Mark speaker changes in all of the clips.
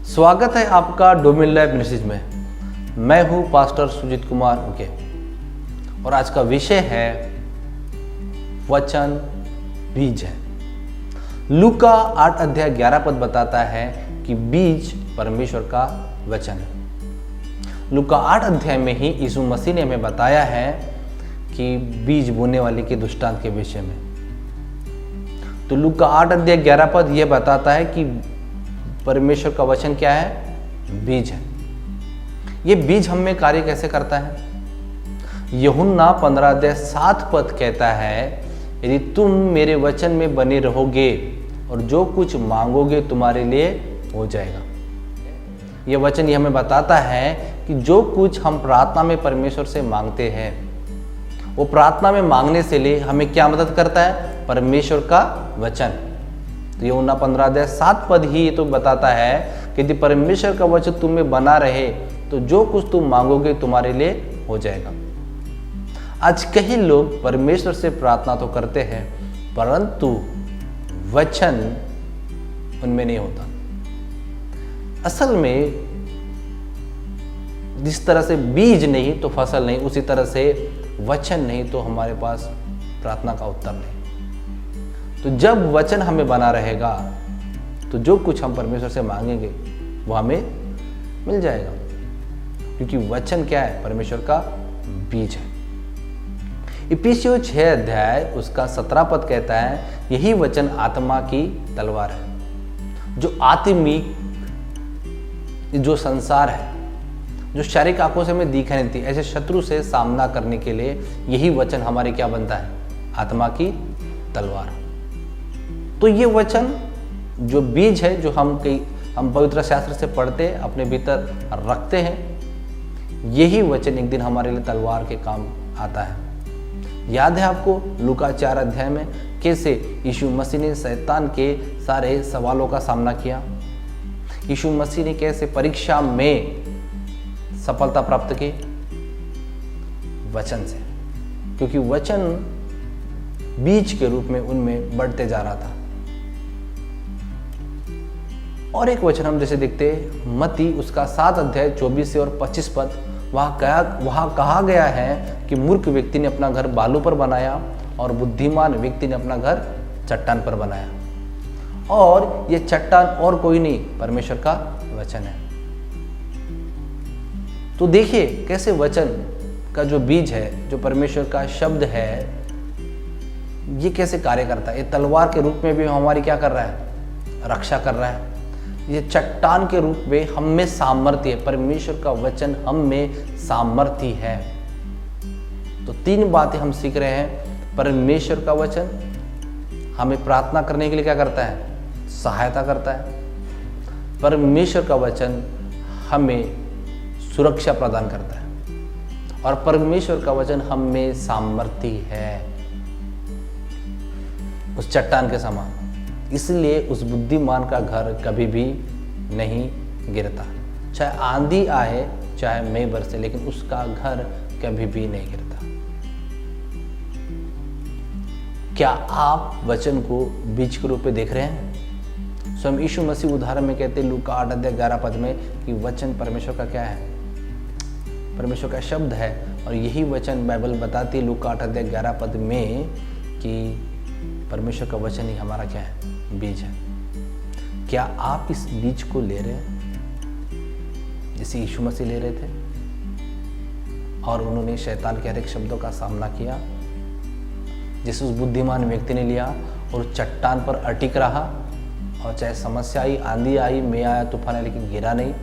Speaker 1: स्वागत है आपका डोमिन लाइफ मैसेज में। मैं हूं पास्टर सुजीत कुमार उके और आज का विषय है वचन बीज है। लूका 8 अध्याय 11 पद बताता है कि बीज परमेश्वर का वचन है। लूका 8 अध्याय में ही यीशु मसीह ने हमें बताया है कि बीज बोने वाले के दृष्टांत के विषय में। तो लूका 8 अध्याय 11 पद यह बताता है कि परमेश्वर का वचन क्या है? बीज है। ये बीज हम में कार्य कैसे करता है? यूहन्ना 15 अध्याय 7 पद कहता है, यदि तुम मेरे वचन में बने रहोगे और जो कुछ मांगोगे तुम्हारे लिए हो जाएगा। ये वचन ये हमें बताता है कि जो कुछ हम प्रार्थना में परमेश्वर से मांगते हैं, वो प्रार्थना में मांगने से लिए हमें क्या मदद करता है? परमेश्वर का वचन। तो यूहन्ना 15 अध्याय 7 पद ही ये तो बताता है कि यदि परमेश्वर का वचन तुम में बना रहे तो जो कुछ तुम मांगोगे तुम्हारे लिए हो जाएगा। आज कई लोग परमेश्वर से प्रार्थना तो करते हैं परंतु वचन उनमें नहीं होता। असल में जिस तरह से बीज नहीं तो फसल नहीं, उसी तरह से वचन नहीं तो हमारे पास प्रार्थना का उत्तर नहीं। तो जब वचन हमें बना रहेगा तो जो कुछ हम परमेश्वर से मांगेंगे वो हमें मिल जाएगा, क्योंकि वचन क्या है? परमेश्वर का बीज है। इफिसियों 6 अध्याय उसका 17 पद कहता है, यही वचन आत्मा की तलवार है, जो आत्मिक, जो संसार है, जो शारीरिक आंखों से हमें दिखाई नहीं देती, ऐसे शत्रु से सामना करने के लिए यही वचन हमारे क्या बनता है? आत्मा की तलवार। तो ये वचन जो बीज है, जो हम पवित्र शास्त्र से पढ़ते अपने भीतर रखते हैं, यही वचन एक दिन हमारे लिए तलवार के काम आता है। याद है आपको लूका 4 अध्याय में कैसे यीशु मसीह ने शैतान के सारे सवालों का सामना किया? यीशु मसीह ने कैसे परीक्षा में सफलता प्राप्त की? वचन से, क्योंकि वचन बीज के रूप में उनमें बढ़ते जा रहा था। और एक वचन हम जैसे देखते मत्ती उसका 7 अध्याय 24 और 25 पद, वहाँ कहा गया है कि मूर्ख व्यक्ति ने अपना घर बालू पर बनाया और बुद्धिमान व्यक्ति ने अपना घर चट्टान पर बनाया। और ये चट्टान और कोई नहीं, परमेश्वर का वचन है। तो देखिए कैसे वचन का जो बीज है, जो परमेश्वर का शब्द है, ये कैसे कार्य करता है। ये तलवार के रूप में भी हमारी क्या कर रहा है? रक्षा कर रहा है। ये चट्टान के रूप में हम में सामर्थ्य है। परमेश्वर का वचन हम में सामर्थ्य है। तो 3 बातें हम सीख रहे हैं। परमेश्वर का वचन हमें प्रार्थना करने के लिए क्या करता है? सहायता करता है। परमेश्वर का वचन हमें सुरक्षा प्रदान करता है और परमेश्वर का वचन हम में सामर्थ्य है उस चट्टान के समान। इसलिए उस बुद्धिमान का घर कभी भी नहीं गिरता, चाहे आंधी आए, चाहे मेघ बरसे, लेकिन उसका घर कभी भी नहीं गिरता। क्या आप वचन को बीज के रूप में देख रहे हैं? स्वयं यीशु मसीह उदाहरण में कहते हैं लूका 8 अध्याय 11 पद में कि वचन परमेश्वर का क्या है? परमेश्वर का शब्द है। और यही वचन बाइबल बताती है लूका 8 अध्याय 11 पद में कि परमेश्वर का वचन ही हमारा क्या है? बीज है। क्या आप इस बीज को ले रहे हैं जैसे यीशु मसीह ले रहे थे? और उन्होंने शैतान के हर एक शब्दों का सामना किया, जैसे उस बुद्धिमान व्यक्ति ने लिया और चट्टान पर अटिक रहा, और चाहे समस्या आई, आंधी आई, में आया, तूफान आया, लेकिन गिरा नहीं।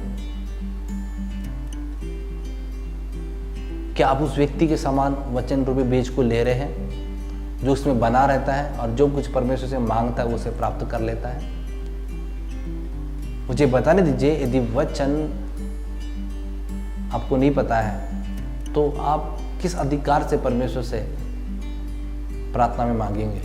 Speaker 1: क्या आप उस व्यक्ति के समान वचन रूपी बीज को ले रहे हैं जो उसमें बना रहता है और जो कुछ परमेश्वर से मांगता है वो उसे प्राप्त कर लेता है? मुझे बताने दीजिए, यदि वचन आपको नहीं पता है तो आप किस अधिकार से परमेश्वर से प्रार्थना में मांगेंगे?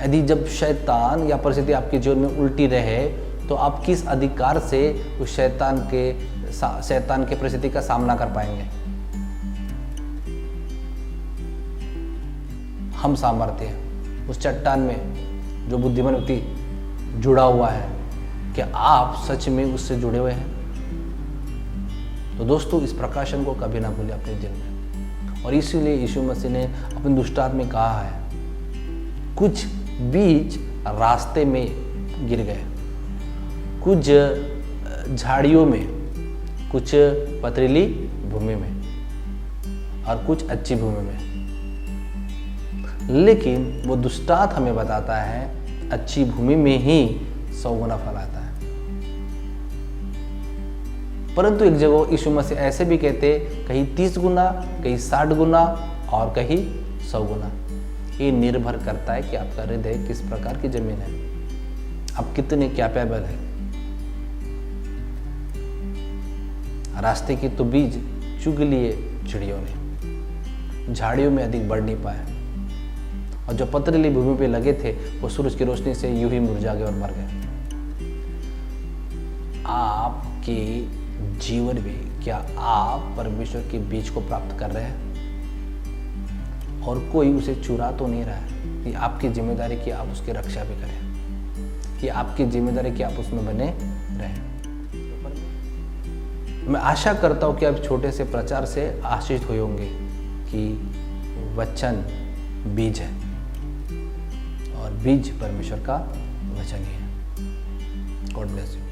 Speaker 1: यदि जब शैतान या परिस्थिति आपके जीवन में उल्टी रहे तो आप किस अधिकार से उस शैतान के परिस्थिति का सामना कर पाएंगे? हम सामर्थ्य हैं उस चट्टान में जो बुद्धिमान व्यक्ति जुड़ा हुआ है, क्या आप सच में उससे जुड़े हुए हैं? तो दोस्तों, इस प्रकाशन को कभी ना भूलें अपने दिल में। और इसीलिए यीशु मसीह ने अपने दुष्टांत में कहा है, कुछ बीज रास्ते में गिर गए, कुछ झाड़ियों में, कुछ पथरीली भूमि में और कुछ अच्छी भूमि में। लेकिन वो दुष्टांत हमें बताता है अच्छी भूमि में ही 100 गुना फल आता है। परंतु एक जगह यीशु मसीह ऐसे भी कहते, कहीं 30 गुना, कहीं 60 गुना और कहीं 100 गुना। ये निर्भर करता है कि आपका हृदय किस प्रकार की जमीन है, आप कितने कैपेबल है। रास्ते की तो बीज चुग लिए चिड़ियों ने, झाड़ियों में अधिक बढ़ नहीं पाए, और जो पथरीली भूमि पे लगे थे वो सूरज की रोशनी से यूं ही मुरझा गए और मर गए। आपके जीवन में क्या आप परमेश्वर के बीज को प्राप्त कर रहे हैं? और कोई उसे चुरा तो नहीं रहा है? ये आपकी जिम्मेदारी कि आप उसकी रक्षा भी करें, ये आपकी जिम्मेदारी कि आप उसमें बने रहें। मैं आशा करता हूं कि आप छोटे से प्रचार से आशीषित हुए होंगे कि वचन बीज है और बीज परमेश्वर का वचन ही है। God bless you.